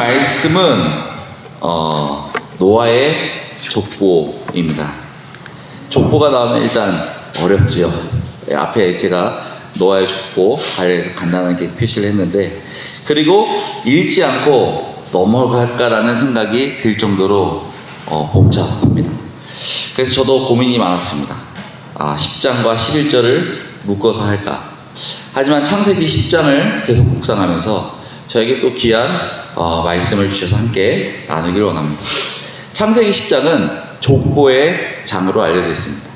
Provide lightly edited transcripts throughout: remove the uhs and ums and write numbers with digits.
말씀은 노아의 족보입니다. 족보가 나오면 일단 어렵지요. 앞에 제가 노아의 족보 아래에서 간단하게 표시를 했는데, 그리고 읽지 않고 넘어갈까라는 생각이 들 정도로 복잡합니다. 그래서 저도 고민이 많았습니다. 10장과 11절을 묶어서 할까. 하지만 창세기 10장을 계속 묵상하면서 저에게 또 귀한 말씀을 주셔서 함께 나누기를 원합니다. 창세기 10장은 족보의 장으로 알려져 있습니다.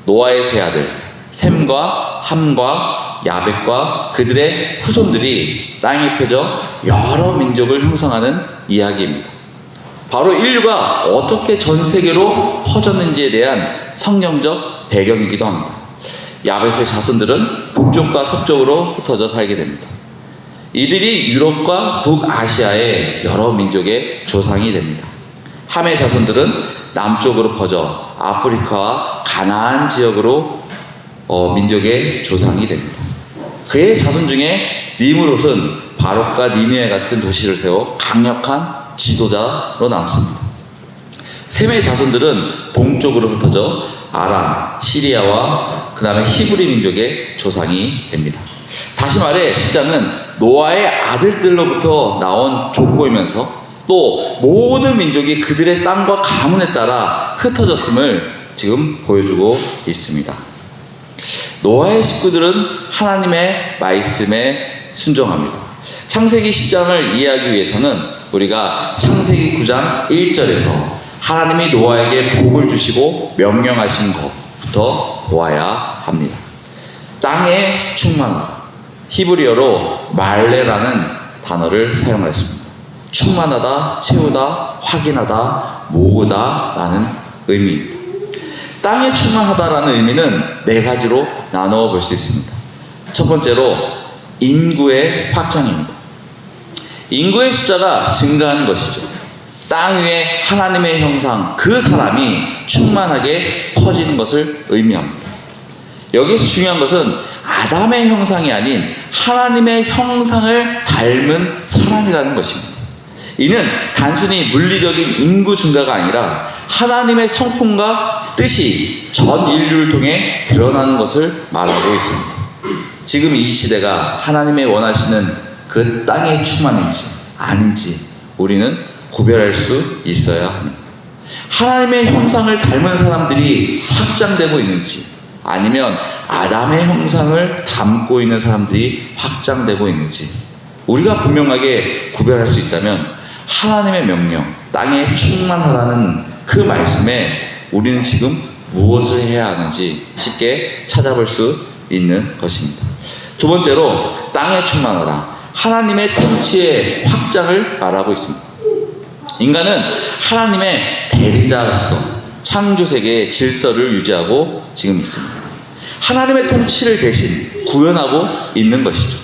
노아의 세 아들 셈과 함과 야벳과 그들의 후손들이 땅에 펴져 여러 민족을 형성하는 이야기입니다. 바로 인류가 어떻게 전 세계로 퍼졌는지에 대한 성경적 배경이기도 합니다. 야벳의 자손들은 북쪽과 서쪽으로 흩어져 살게 됩니다. 이들이 유럽과 북아시아의 여러 민족의 조상이 됩니다. 함의 자손들은 남쪽으로 퍼져 아프리카와 가나안 지역으로 민족의 조상이 됩니다. 그의 자손 중에 니므롯은 바롯과 니느웨 같은 도시를 세워 강력한 지도자로 남습니다. 셈의 자손들은 동쪽으로 흩어져 아람, 시리아와 그 다음에 히브리 민족의 조상이 됩니다. 다시 말해 10장은 노아의 아들들로부터 나온 족보이면서 또 모든 민족이 그들의 땅과 가문에 따라 흩어졌음을 지금 보여주고 있습니다. 노아의 식구들은 하나님의 말씀에 순종합니다. 창세기 10장을 이해하기 위해서는 우리가 창세기 9장 1절에서 하나님이 노아에게 복을 주시고 명령하신 것부터 보아야 합니다. 땅에 충만하다. 히브리어로 말레라는 단어를 사용하였습니다. 충만하다, 채우다, 확인하다, 모으다 라는 의미입니다. 땅에 충만하다라는 의미는 네 가지로 나누어 볼 수 있습니다. 첫 번째로 인구의 확장입니다. 인구의 숫자가 증가하는 것이죠. 땅 위에 하나님의 형상, 그 사람이 충만하게 퍼지는 것을 의미합니다. 여기서 중요한 것은 아담의 형상이 아닌 하나님의 형상을 닮은 사람이라는 것입니다. 이는 단순히 물리적인 인구 증가가 아니라 하나님의 성품과 뜻이 전 인류를 통해 드러나는 것을 말하고 있습니다. 지금 이 시대가 하나님의 원하시는 그 땅의 충만인지 아닌지 우리는 구별할 수 있어야 합니다. 하나님의 형상을 닮은 사람들이 확장되고 있는지, 아니면 아담의 형상을 담고 있는 사람들이 확장되고 있는지 우리가 분명하게 구별할 수 있다면 하나님의 명령, 땅에 충만하라는 그 말씀에 우리는 지금 무엇을 해야 하는지 쉽게 찾아볼 수 있는 것입니다. 두 번째로 땅에 충만하라, 하나님의 통치의 확장을 말하고 있습니다. 인간은 하나님의 대리자로서 창조세계의 질서를 유지하고 지금 있습니다. 하나님의 통치를 대신 구현하고 있는 것이죠.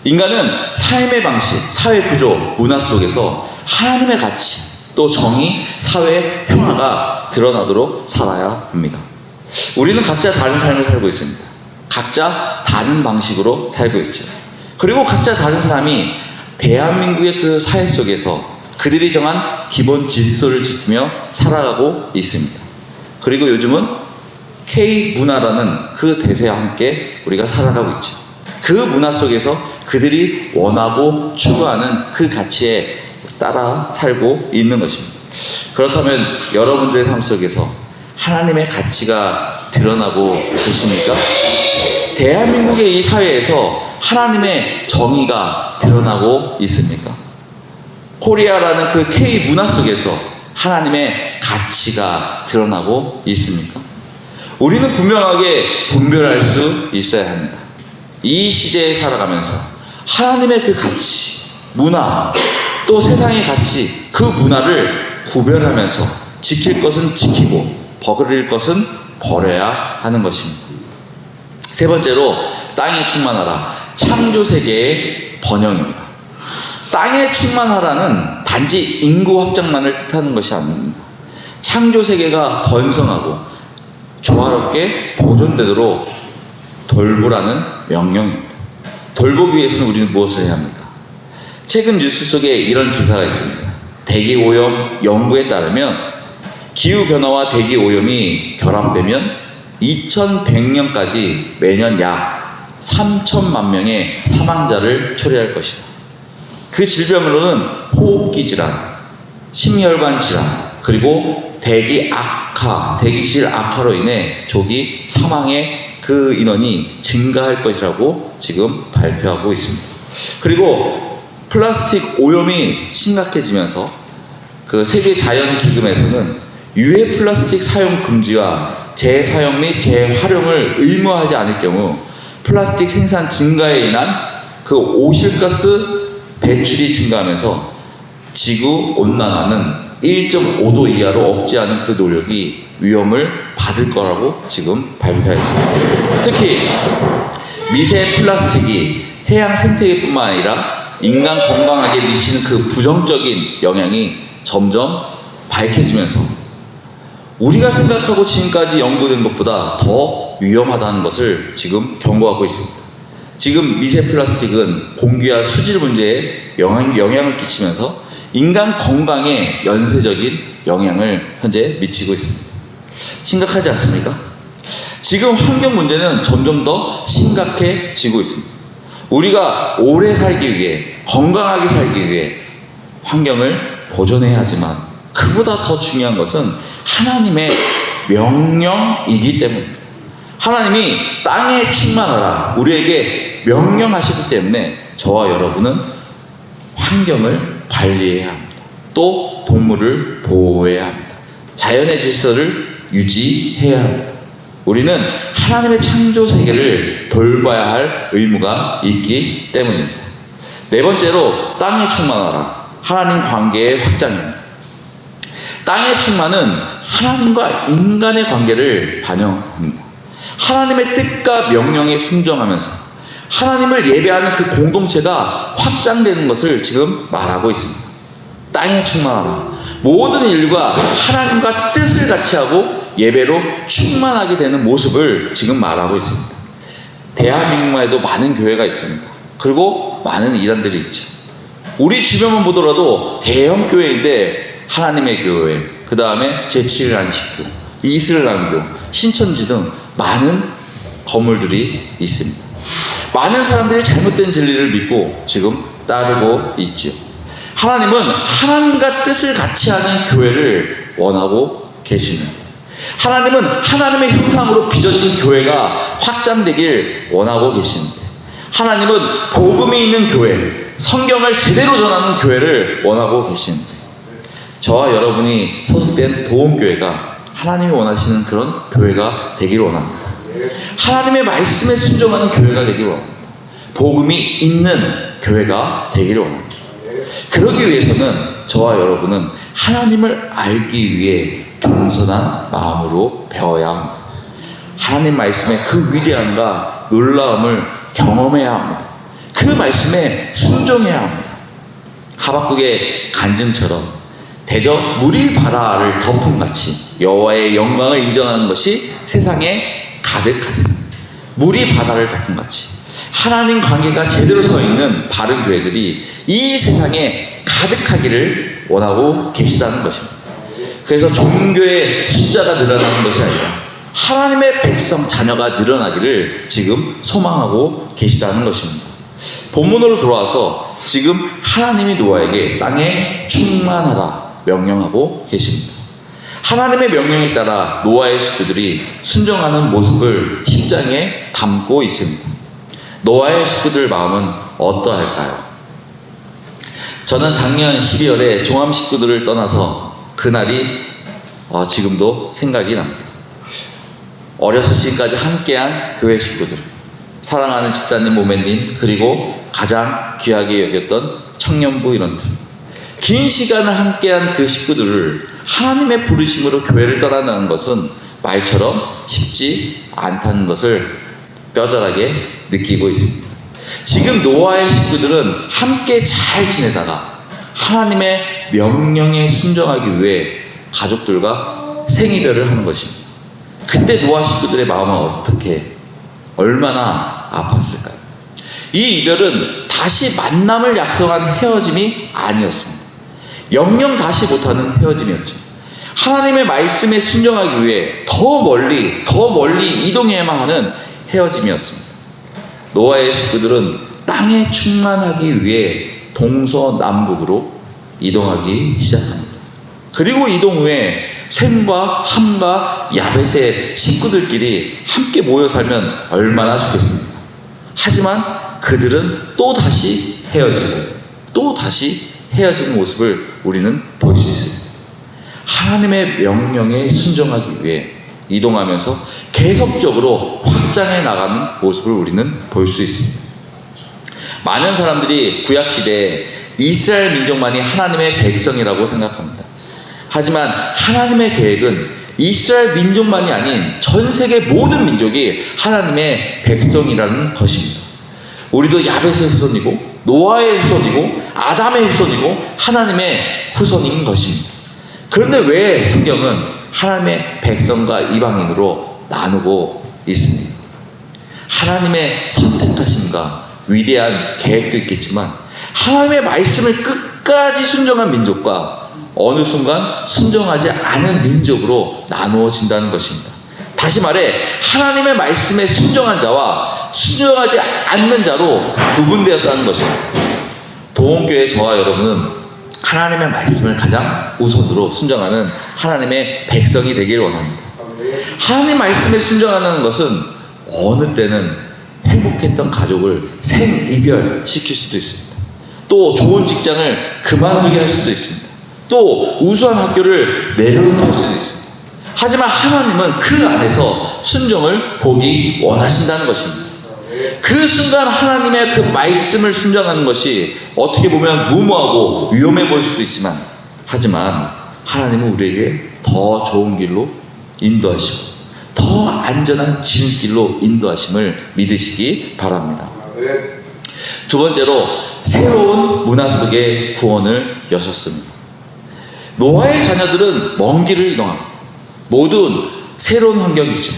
인간은 삶의 방식, 사회 구조, 문화 속에서 하나님의 가치, 또 정의, 사회 평화가 드러나도록 살아야 합니다. 우리는 각자 다른 삶을 살고 있습니다. 각자 다른 방식으로 살고 있죠. 그리고 각자 다른 사람이 대한민국의 그 사회 속에서 그들이 정한 기본 질서를 지키며 살아가고 있습니다. 그리고 요즘은 K문화라는 그 대세와 함께 우리가 살아가고 있죠. 그 문화 속에서 그들이 원하고 추구하는 그 가치에 따라 살고 있는 것입니다. 그렇다면 여러분들의 삶 속에서 하나님의 가치가 드러나고 계십니까? 대한민국의 이 사회에서 하나님의 정의가 드러나고 있습니까? 코리아라는 그 K 문화 속에서 하나님의 가치가 드러나고 있습니까? 우리는 분명하게 분별할 수 있어야 합니다. 이 시대에 살아가면서 하나님의 그 가치, 문화, 또 세상의 가치, 그 문화를 구별하면서 지킬 것은 지키고 버릴 것은 버려야 하는 것입니다. 세 번째로 땅에 충만하라, 창조세계의 번영입니다. 땅에 충만하라는 단지 인구 확장만을 뜻하는 것이 아닙니다. 창조세계가 번성하고 조화롭게 보존되도록 돌보라는 명령입니다. 돌보기 위해서는 우리는 무엇을 해야 합니까? 최근 뉴스 속에 이런 기사가 있습니다. 대기 오염 연구에 따르면 기후 변화와 대기 오염이 결합되면 2100년까지 매년 약 3천만 명의 사망자를 초래할 것이다. 그 질병으로는 호흡기 질환, 심혈관 질환, 그리고 대기질 악화로 인해 조기 사망의 그 인원이 증가할 것이라고 지금 발표하고 있습니다. 그리고 플라스틱 오염이 심각해지면서 그 세계 자연기금에서는 유해 플라스틱 사용 금지와 재사용 및 재활용을 의무화하지 않을 경우 플라스틱 생산 증가에 인한 그 오실가스 배출이 증가하면서 지구 온난화는 1.5도 이하로 억제하는 그 노력이 위험을 받을 거라고 지금 발표했습니다. 특히 미세 플라스틱이 해양 생태계뿐만 아니라 인간 건강에 미치는 그 부정적인 영향이 점점 밝혀지면서 우리가 생각하고 지금까지 연구된 것보다 더 위험하다는 것을 지금 경고하고 있습니다. 지금 미세 플라스틱은 공기와 수질 문제에 영향을 끼치면서 인간 건강에 연쇄적인 영향을 현재 미치고 있습니다. 심각하지 않습니까? 지금 환경 문제는 점점 더 심각해지고 있습니다. 우리가 오래 살기 위해, 건강하게 살기 위해 환경을 보존해야 하지만 그보다 더 중요한 것은 하나님의 명령이기 때문입니다. 하나님이 땅에 충만하라 우리에게 명령하시기 때문에 저와 여러분은 환경을 관리해야 합니다. 또 동물을 보호해야 합니다. 자연의 질서를 유지해야 합니다. 우리는 하나님의 창조 세계를 돌봐야 할 의무가 있기 때문입니다. 네 번째로 땅에 충만하라. 하나님 관계의 확장입니다. 땅의 충만은 하나님과 인간의 관계를 반영합니다. 하나님의 뜻과 명령에 순종하면서 하나님을 예배하는 그 공동체가 확장되는 것을 지금 말하고 있습니다. 땅에 충만하라. 모든 인류가 하나님과 뜻을 같이 하고 예배로 충만하게 되는 모습을 지금 말하고 있습니다. 대한민국에도 많은 교회가 있습니다. 그리고 많은 이단들이 있죠. 우리 주변만 보더라도 대형 교회인데 하나님의 교회, 그 다음에 제7안식교, 이슬람교, 신천지 등 많은 건물들이 있습니다. 많은 사람들이 잘못된 진리를 믿고 지금 따르고 있죠. 하나님은 하나님과 뜻을 같이 하는 교회를 원하고 계시는데 하나님은 하나님의 형상으로 빚어진 교회가 확장되길 원하고 계시는데 하나님은 복음이 있는 교회, 성경을 제대로 전하는 교회를 원하고 계시는데 저와 여러분이 소속된 도움교회가 하나님이 원하시는 그런 교회가 되기를 원합니다. 하나님의 말씀에 순종하는 교회가 되기를 원합니다. 복음이 있는 교회가 되기를 원합니다. 그러기 위해서는 저와 여러분은 하나님을 알기 위해 겸손한 마음으로 배워야 합니다. 하나님 말씀의 그 위대함과 놀라움을 경험해야 합니다. 그 말씀에 순종해야 합니다. 하박국의 간증처럼 대저 물이 바다를 덮음같이 여호와의 영광을 인정하는 것이 세상에 가득하다. 물이 바다를 덮음같이 하나님 관계가 제대로 서 있는 바른 교회들이 이 세상에 가득하기를 원하고 계시다는 것입니다. 그래서 종교의 숫자가 늘어나는 것이 아니라 하나님의 백성 자녀가 늘어나기를 지금 소망하고 계시다는 것입니다. 본문으로 돌아와서 지금 하나님이 노아에게 땅에 충만하라 명령하고 계십니다. 하나님의 명령에 따라 노아의 식구들이 순종하는 모습을 10장에 담고 있습니다. 노아의 식구들 마음은 어떠할까요? 저는 작년 12월에 종암 식구들을 떠나서 그날이 지금도 생각이 납니다. 어려서 지금까지 함께한 교회 식구들, 사랑하는 집사님, 모매님, 그리고 가장 귀하게 여겼던 청년부 인원들, 긴 시간을 함께한 그 식구들을 하나님의 부르심으로 교회를 떠나는 것은 말처럼 쉽지 않다는 것을 뼈저하게 느끼고 있습니다. 지금 노아의 식구들은 함께 잘 지내다가 하나님의 명령에 순종하기 위해 가족들과 생이별을 하는 것입니다. 그때 노아 식구들의 마음은 얼마나 아팠을까요? 이 이별은 다 다시 만남을 약속한 헤어짐이 아니었습니다. 영영 다시 못하는 헤어짐이었죠. 하나님의 말씀에 순종하기 위해 더 멀리 이동해야만 하는 헤어짐이었습니다. 노아의 식구들은 땅에 충만하기 위해 동서남북으로 이동하기 시작합니다. 그리고 이동 후에 셈과 함과 야벳의 식구들끼리 함께 모여 살면 얼마나 좋겠습니까? 하지만 그들은 또 다시 헤어지고 또 다시 헤어지는 모습을 우리는 볼 수 있습니다. 하나님의 명령에 순종하기 위해 이동하면서 계속적으로 확장해 나가는 모습을 우리는 볼 수 있습니다. 많은 사람들이 구약시대에 이스라엘 민족만이 하나님의 백성이라고 생각합니다. 하지만 하나님의 계획은 이스라엘 민족만이 아닌 전 세계 모든 민족이 하나님의 백성이라는 것입니다. 우리도 야벳의 후손이고 노아의 후손이고 아담의 후손이고 하나님의 후손인 것입니다. 그런데 왜 성경은 하나님의 백성과 이방인으로 나누고 있습니까? 하나님의 선택하심과 위대한 계획도 있겠지만 하나님의 말씀을 끝까지 순종한 민족과 어느 순간 순종하지 않은 민족으로 나누어진다는 것입니다. 다시 말해 하나님의 말씀에 순종한 자와 순종하지 않는 자로 구분되었다는 것입니다. 도원교회 저와 여러분은 하나님의 말씀을 가장 우선으로 순종하는 하나님의 백성이 되기를 원합니다. 하나님 말씀에 순종하는 것은 어느 때는 행복했던 가족을 생이별시킬 수도 있습니다. 또 좋은 직장을 그만두게 할 수도 있습니다. 또 우수한 학교를 내려놓게 할 수도 있습니다. 하지만 하나님은 그 안에서 순종을 보기 원하신다는 것입니다. 그 순간 하나님의 그 말씀을 순종하는 것이 어떻게 보면 무모하고 위험해 보일 수도 있지만 하지만 하나님은 우리에게 더 좋은 길로 인도하시고 더 안전한 지름길로 인도하심을 믿으시기 바랍니다. 두 번째로 새로운 문화 속의 구원을 여셨습니다. 노아의 자녀들은 먼 길을 이동합니다. 모든 새로운 환경이죠.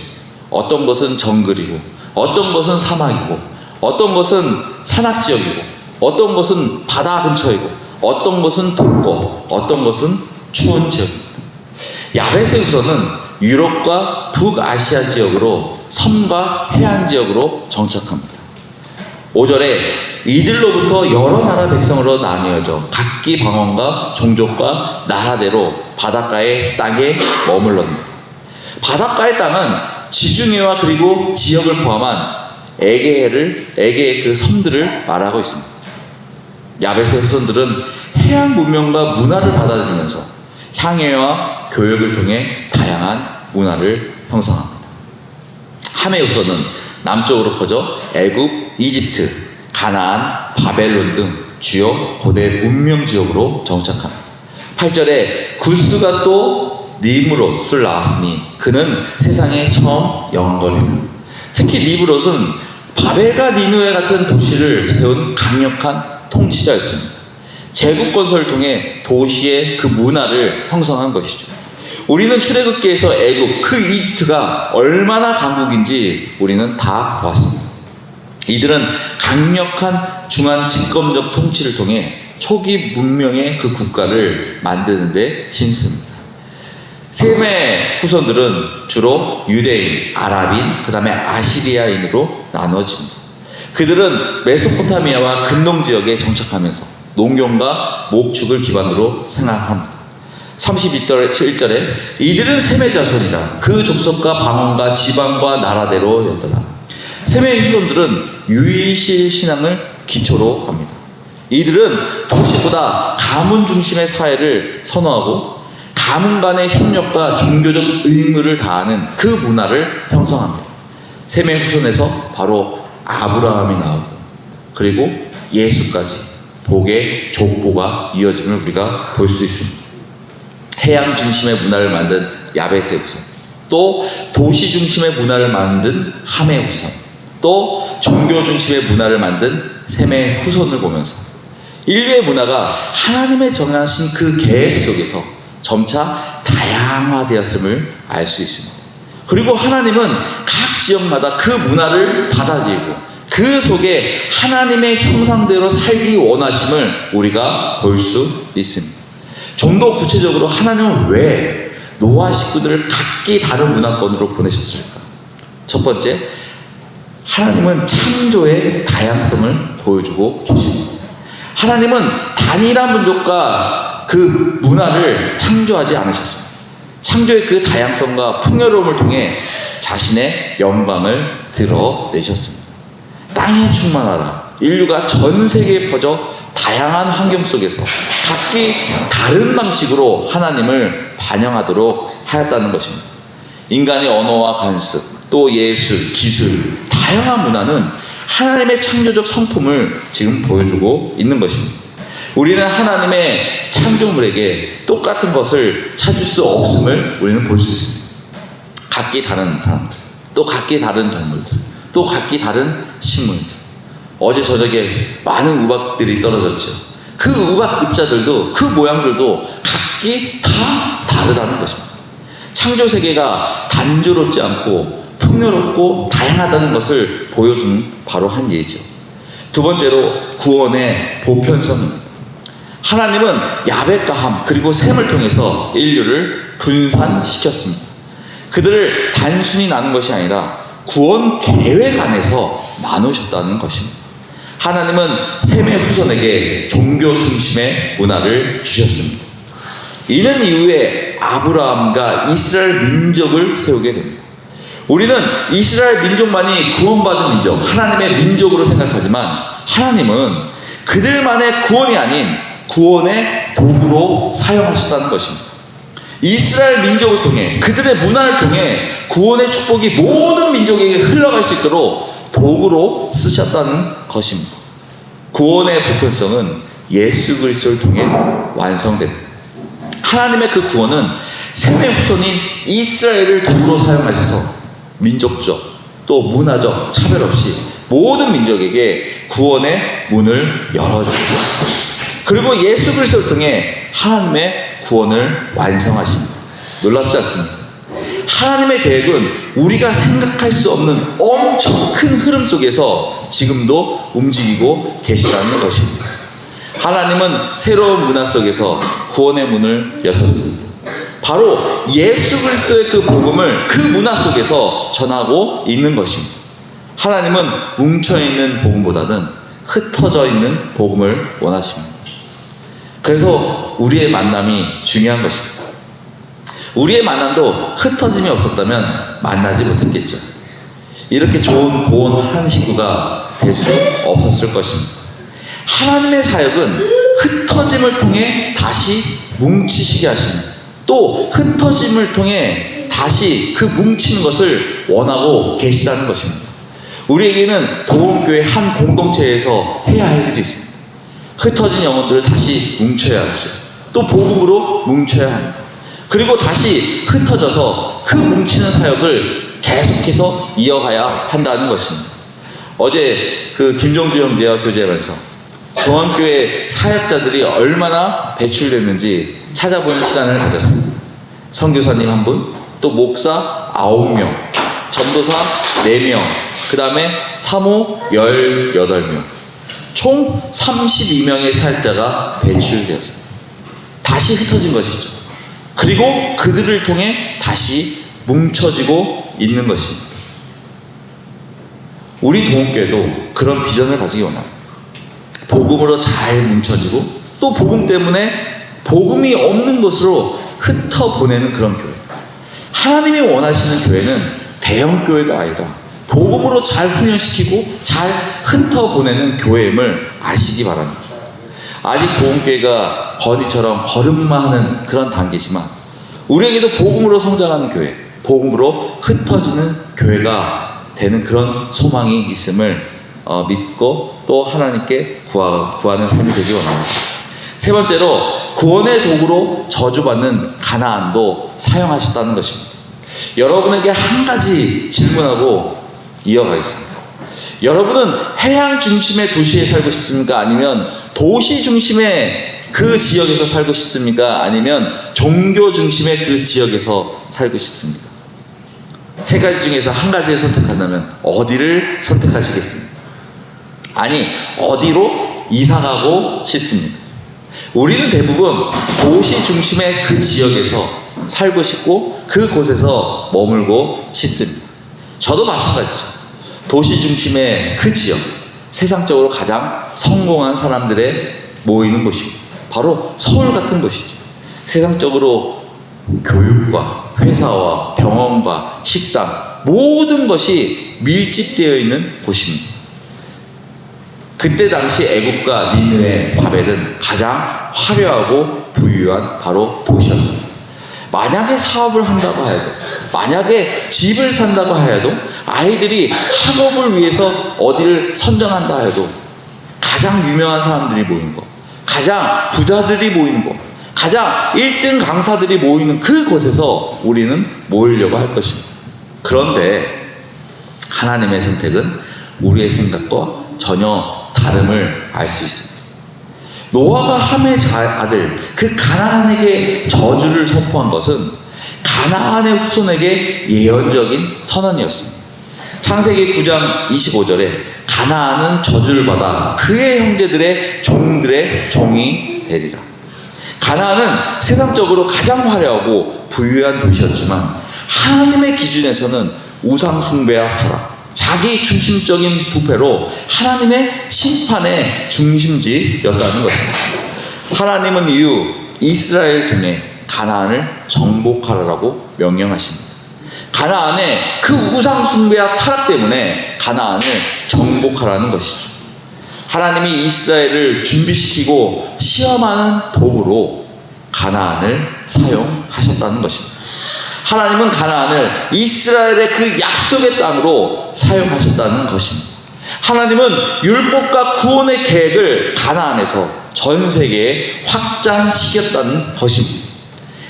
어떤 것은 정글이고 어떤 것은 사막이고 어떤 것은 산악지역이고 어떤 것은 바다 근처이고 어떤 것은 덥고 어떤 것은 추운 지역입니다. 야벳에서는 유럽과 북아시아 지역으로 섬과 해안 지역으로 정착합니다. 5절에 이들로부터 여러 나라 백성으로 나뉘어져 각기 방언과 종족과 나라대로 바닷가의 땅에 머물렀다. 바닷가의 땅은 지중해와 그리고 지역을 포함한 에게의 그 섬들을 말하고 있습니다. 야벳의 후손들은 해양 문명과 문화를 받아들이면서 향해와 교육을 통해 다양한 문화를 형성합니다. 함의 후손은 남쪽으로 퍼져 애굽, 이집트, 가나안, 바벨론 등 주요 고대 문명 지역으로 정착합니다. 8절에 구스가 또 니므롯을 낳았으니 그는 세상에 처음 영원거리는. 특히 니므롯은 바벨과 니느웨 같은 도시를 세운 강력한 통치자였습니다. 제국 건설을 통해 도시의 그 문화를 형성한 것이죠. 우리는 출애굽기에서 애굽, 그 이집트가 얼마나 강국인지 우리는 다 보았습니다. 이들은 강력한 중한 집권적 통치를 통해 초기 문명의 그 국가를 만드는 데 힘씁니다. 셈의 후손들은 주로 유대인, 아랍인, 그 다음에 아시리아인으로 나눠집니다. 그들은 메소포타미아와 근동 지역에 정착하면서 농경과 목축을 기반으로 생활합니다. 31절에 이들은 셈의 자손이라 그 족속과 방언과 지방과 나라대로였더라. 셈의 후손들은 유일실 신앙을 기초로 합니다. 이들은 도시보다 가문 중심의 사회를 선호하고 가문 간의 협력과 종교적 의무를 다하는 그 문화를 형성합니다. 셈의 후손에서 바로 아브라함이 나오고 그리고 예수까지 복의 족보가 이어짐을 우리가 볼 수 있습니다. 해양 중심의 문화를 만든 야벳의 후손, 또 도시 중심의 문화를 만든 함의 후손, 또 종교 중심의 문화를 만든 셈의 후손을 보면서 인류의 문화가 하나님의 정하신 그 계획 속에서 점차 다양화되었음을 알 수 있습니다. 그리고 하나님은 각 지역마다 그 문화를 받아들이고 그 속에 하나님의 형상대로 살기 원하심을 우리가 볼 수 있습니다. 좀 더 구체적으로 하나님은 왜 노아 식구들을 각기 다른 문화권으로 보내셨을까? 첫 번째, 하나님은 창조의 다양성을 보여주고 계십니다. 하나님은 단일한 민족과 그 문화를 창조하지 않으셨습니다. 창조의 그 다양성과 풍요로움을 통해 자신의 영광을 드러내셨습니다. 땅에 충만하라. 인류가 전 세계에 퍼져 다양한 환경 속에서 각기 다른 방식으로 하나님을 반영하도록 하였다는 것입니다. 인간의 언어와 관습, 또 예술, 기술, 다양한 문화는 하나님의 창조적 성품을 지금 보여주고 있는 것입니다. 우리는 하나님의 창조물에게 똑같은 것을 찾을 수 없음을 우리는 볼 수 있습니다. 각기 다른 사람들, 또 각기 다른 동물들, 또 각기 다른 식물들. 어제 저녁에 많은 우박들이 떨어졌죠. 그 우박 잎자들도, 그 모양들도 각기 다 다르다는 것입니다. 창조 세계가 단조롭지 않고 풍요롭고 다양하다는 것을 보여주는 바로 한 예죠. 두 번째로 구원의 보편성입니다. 하나님은 야벳과 함 그리고 셈을 통해서 인류를 분산시켰습니다. 그들을 단순히 나눈 것이 아니라 구원 계획 안에서 나누셨다는 것입니다. 하나님은 셈의 후손에게 종교 중심의 문화를 주셨습니다. 이는 이후에 아브라함과 이스라엘 민족을 세우게 됩니다. 우리는 이스라엘 민족만이 구원받은 민족, 하나님의 민족으로 생각하지만 하나님은 그들만의 구원이 아닌 구원의 도구로 사용하셨다는 것입니다. 이스라엘 민족을 통해, 그들의 문화를 통해 구원의 축복이 모든 민족에게 흘러갈 수 있도록 도구로 쓰셨다는 것입니다. 구원의 보편성은 예수 그리스도를 통해 완성됩니다. 하나님의 그 구원은 셈의 후손인 이스라엘을 도구로 사용하셔서 민족적 또 문화적 차별 없이 모든 민족에게 구원의 문을 열어주십니다. 그리고 예수 그리스도를 통해 하나님의 구원을 완성하십니다. 놀랍지 않습니까? 하나님의 계획은 우리가 생각할 수 없는 엄청 큰 흐름 속에서 지금도 움직이고 계시다는 것입니다. 하나님은 새로운 문화 속에서 구원의 문을 여셨습니다. 바로 예수 그리스도의 그 복음을 그 문화 속에서 전하고 있는 것입니다. 하나님은 뭉쳐있는 복음보다는 흩어져 있는 복음을 원하십니다. 그래서 우리의 만남이 중요한 것입니다. 우리의 만남도 흩어짐이 없었다면 만나지 못했겠죠. 이렇게 좋은 고온 한 식구가 될 수 없었을 것입니다. 하나님의 사역은 흩어짐을 통해 다시 뭉치시게 하십니다. 또 흩어짐을 통해 다시 그 뭉치는 것을 원하고 계시다는 것입니다. 우리에게는 도움교회 한 공동체에서 해야 할 일이 있습니다. 흩어진 영혼들을 다시 뭉쳐야 하죠. 또 복음으로 뭉쳐야 합니다. 그리고 다시 흩어져서 그 뭉치는 사역을 계속해서 이어가야 한다는 것입니다. 어제 그 김종주 형제와 교제하면서 중앙교회 사역자들이 얼마나 배출됐는지 찾아보는 시간을 가졌습니다. 선교사님 1분, 또 목사 9명, 전도사 4명, 그 다음에 사모 18명, 총 32명의 사역자가 배출되었습니다. 다시 흩어진 것이죠. 그리고 그들을 통해 다시 뭉쳐지고 있는 것입니다. 우리 동업교회도 그런 비전을 가지기 원합니다. 복음으로 잘 뭉쳐지고 또 복음 때문에 복음이 없는 곳으로 흩어보내는 그런 교회. 하나님이 원하시는 교회는 대형 교회가 아니라 복음으로 잘 훈련시키고 잘 흩어보내는 교회임을 아시기 바랍니다. 아직 복음교회가 거리처럼 걸음만 하는 그런 단계지만 우리에게도 복음으로 성장하는 교회, 복음으로 흩어지는 교회가 되는 그런 소망이 있음을 믿고 또 하나님께 구하는 삶이 되기 원합니다. 세 번째로 구원의 도구로 저주받는 가나안도 사용하셨다는 것입니다. 여러분에게 한 가지 질문하고 이어가겠습니다. 여러분은 해양 중심의 도시에 살고 싶습니까? 아니면 도시 중심의 그 지역에서 살고 싶습니까? 아니면 종교 중심의 그 지역에서 살고 싶습니까? 세 가지 중에서 한 가지를 선택한다면 어디를 선택하시겠습니까? 아니, 어디로 이사가고 싶습니까? 우리는 대부분 도시 중심의 그 지역에서 살고 싶고 그곳에서 머물고 싶습니다. 저도 마찬가지죠. 도시 중심의 그 지역, 세상적으로 가장 성공한 사람들의 모이는 곳입니다. 바로 서울 같은 곳이죠. 세상적으로 교육과 회사와 병원과 식당, 모든 것이 밀집되어 있는 곳입니다. 그때 당시 애굽과 니느웨, 바벨은 가장 화려하고 부유한 바로 도시였습니다. 만약에 사업을 한다고 해도, 만약에 집을 산다고 해도, 아이들이 학업을 위해서 어디를 선정한다 해도 가장 유명한 사람들이 모이는 것, 가장 부자들이 모이는 것, 가장 1등 강사들이 모이는 그곳에서 우리는 모이려고 할 것입니다. 그런데 하나님의 선택은 우리의 생각과 전혀 다름을 알 수 있습니다. 노아가 함의 아들 그 가나안에게 저주를 선포한 것은 가나안의 후손에게 예언적인 선언이었습니다. 창세기 9장 25절에 가나안은 저주를 받아 그의 형제들의 종들의 종이 되리라. 가나안은 세상적으로 가장 화려하고 부유한 도시였지만 하나님의 기준에서는 우상 숭배와 타락, 자기 중심적인 부패로 하나님의 심판의 중심지였다는 것입니다. 하나님은 이후 이스라엘 통해 가나안을 정복하라고 명령하십니다. 가나안의 그 우상 숭배와 타락 때문에 가나안을 정복하라는 것이죠. 하나님이 이스라엘을 준비시키고 시험하는 도구로 가나안을 사용하셨다는 것입니다. 하나님은 가나안을 이스라엘의 그 약속의 땅으로 사용하셨다는 것입니다. 하나님은 율법과 구원의 계획을 가나안에서 전 세계에 확장시켰다는 것입니다.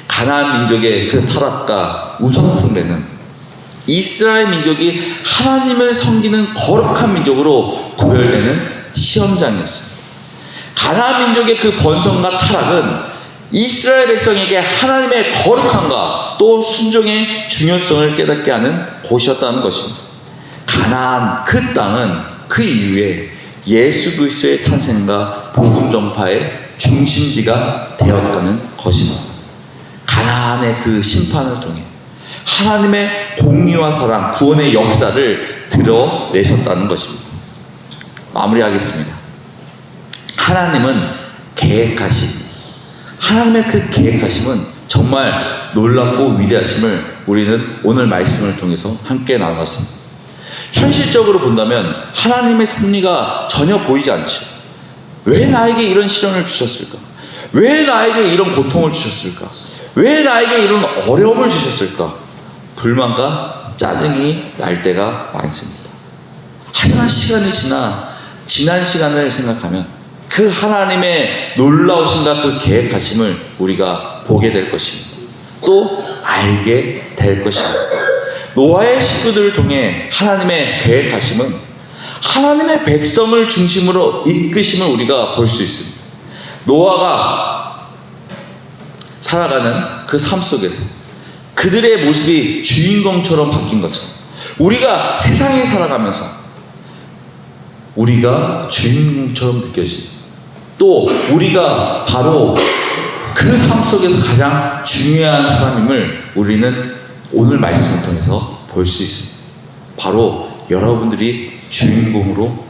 가나안 민족의 그 타락과 우상 숭배는 이스라엘 민족이 하나님을 섬기는 거룩한 민족으로 구별되는 시험장이었습니다. 가나안 민족의 그 번성과 타락은 이스라엘 백성에게 하나님의 거룩함과 또 순종의 중요성을 깨닫게 하는 곳이었다는 것입니다. 가나안 그 땅은 그 이후에 예수 그리스도의 탄생과 복음 전파의 중심지가 되었다는 것입니다. 가나안의 그 심판을 통해 하나님의 공의와 사랑, 구원의 역사를 드러내셨다는 것입니다. 마무리하겠습니다. 하나님은 하나님의 그 계획하심은 정말 놀랍고 위대하심을 우리는 오늘 말씀을 통해서 함께 나눴습니다. 현실적으로 본다면 하나님의 섭리가 전혀 보이지 않죠. 왜 나에게 이런 시련을 주셨을까? 왜 나에게 이런 고통을 주셨을까? 왜 나에게 이런 어려움을 주셨을까? 불만과 짜증이 날 때가 많습니다. 하지만 시간이 지난 시간을 생각하면 그 하나님의 놀라우심과 그 계획하심을 우리가 보게 될 것입니다. 또 알게 될 것입니다. 노아의 식구들을 통해 하나님의 계획하심은 하나님의 백성을 중심으로 이끄심을 우리가 볼 수 있습니다. 노아가 살아가는 그 삶 속에서 그들의 모습이 주인공처럼 바뀐 것처럼 우리가 세상에 살아가면서 우리가 주인공처럼 느껴지죠. 또 우리가 바로 그 삶 속에서 가장 중요한 사람임을 우리는 오늘 말씀을 통해서 볼 수 있습니다. 바로 여러분들이 주인공으로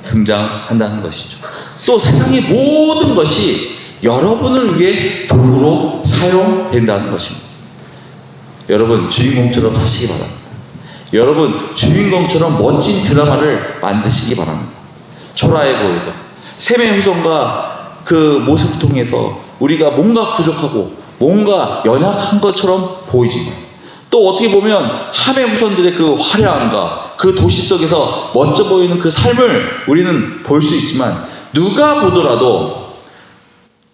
등장한다는 것이죠. 또 세상의 모든 것이 여러분을 위해 도구로 사용된다는 것입니다. 여러분 주인공처럼 사시기 바랍니다. 여러분 주인공처럼 멋진 드라마를 만드시기 바랍니다. 초라해 보이던 셈의 후손과 그 모습을 통해서 우리가 뭔가 부족하고 뭔가 연약한 것처럼 보이지만 또 어떻게 보면 함의 후손들의 그 화려함과 그 도시 속에서 멋져 보이는 그 삶을 우리는 볼 수 있지만 누가 보더라도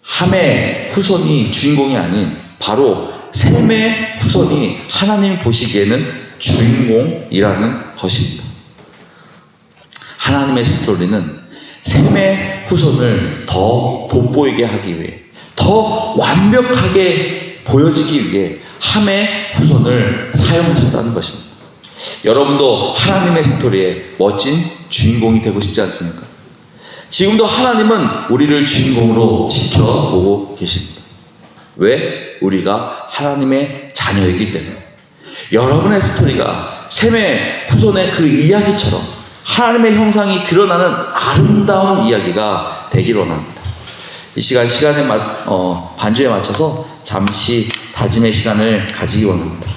함의 후손이 주인공이 아닌 바로 셈의 후손이 하나님이 보시기에는 주인공이라는 것입니다. 하나님의 스토리는 셈의 후손을 더 돋보이게 하기 위해 더 완벽하게 보여지기 위해 함의 후손을 사용하셨다는 것입니다. 여러분도 하나님의 스토리에 멋진 주인공이 되고 싶지 않습니까? 지금도 하나님은 우리를 주인공으로 지켜보고 계십니다. 왜? 우리가 하나님의 자녀이기 때문에. 여러분의 스토리가 셈의 후손의 그 이야기처럼 하나님의 형상이 드러나는 아름다운 이야기가 되기를 원합니다. 이 시간에 반주에 맞춰서 잠시 다짐의 시간을 가지기 원합니다.